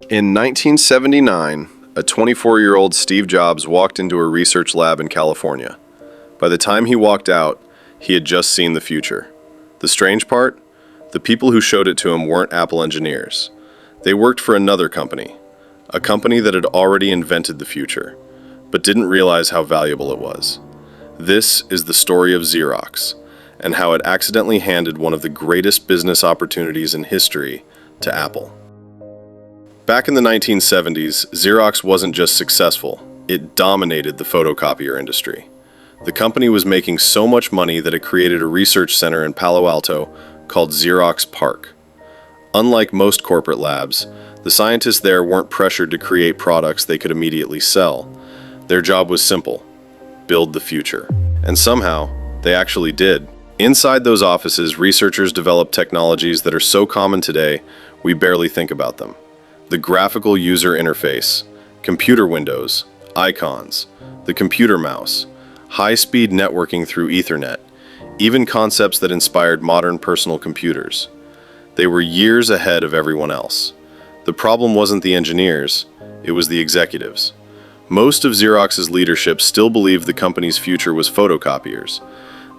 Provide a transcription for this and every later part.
In 1979, a 24-year-old Steve Jobs walked into a research lab in California. By the time he walked out, he had just seen the future. The strange part? The people who showed it to him weren't Apple engineers. They worked for another company, a company that had already invented the future, but didn't realize how valuable it was. This is the story of Xerox, and how it accidentally handed one of the greatest business opportunities in history to Apple. Back in the 1970s, Xerox wasn't just successful, it dominated the photocopier industry. The company was making so much money that it created a research center in Palo Alto called Xerox PARC. Unlike most corporate labs, the scientists there weren't pressured to create products they could immediately sell. Their job was simple: build the future. And somehow, they actually did. Inside those offices, researchers developed technologies that are so common today, we barely think about them. The graphical user interface, computer windows, icons, the computer mouse, high-speed networking through Ethernet, even concepts that inspired modern personal computers. They were years ahead of everyone else. The problem wasn't the engineers, it was the executives. Most of Xerox's leadership still believed the company's future was photocopiers.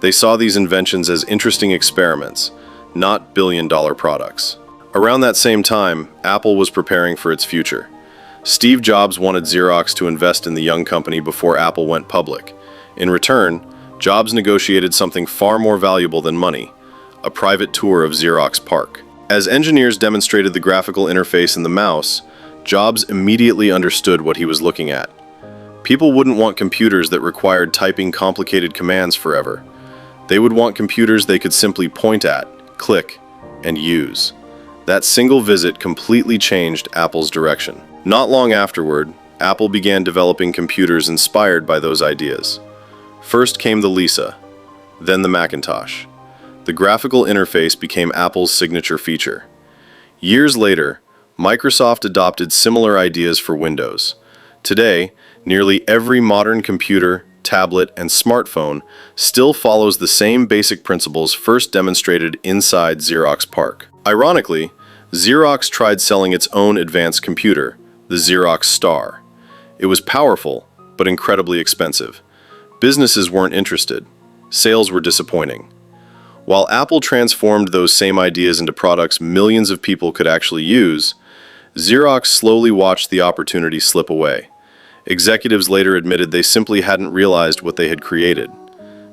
They saw these inventions as interesting experiments, not billion-dollar products. Around that same time, Apple was preparing for its future. Steve Jobs wanted Xerox to invest in the young company before Apple went public. In return, Jobs negotiated something far more valuable than money: a private tour of Xerox PARC. As engineers demonstrated the graphical interface and the mouse, Jobs immediately understood what he was looking at. People wouldn't want computers that required typing complicated commands forever. They would want computers they could simply point at, click, and use. That single visit completely changed Apple's direction. Not long afterward, Apple began developing computers inspired by those ideas. First came the Lisa, then the Macintosh. The graphical interface became Apple's signature feature. Years later, Microsoft adopted similar ideas for Windows. Today, nearly every modern computer, tablet, and smartphone still follows the same basic principles first demonstrated inside Xerox PARC. Ironically, Xerox tried selling its own advanced computer, the Xerox Star. It was powerful, but incredibly expensive. Businesses weren't interested. Sales were disappointing. While Apple transformed those same ideas into products millions of people could actually use, Xerox slowly watched the opportunity slip away. Executives later admitted they simply hadn't realized what they had created.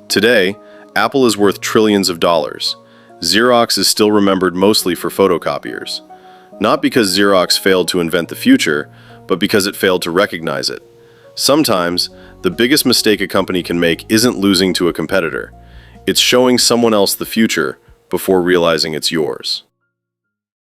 Today, Apple is worth trillions of dollars. Xerox is still remembered mostly for photocopiers. Not because Xerox failed to invent the future, but because it failed to recognize it. Sometimes, the biggest mistake a company can make isn't losing to a competitor. It's showing someone else the future before realizing it's yours.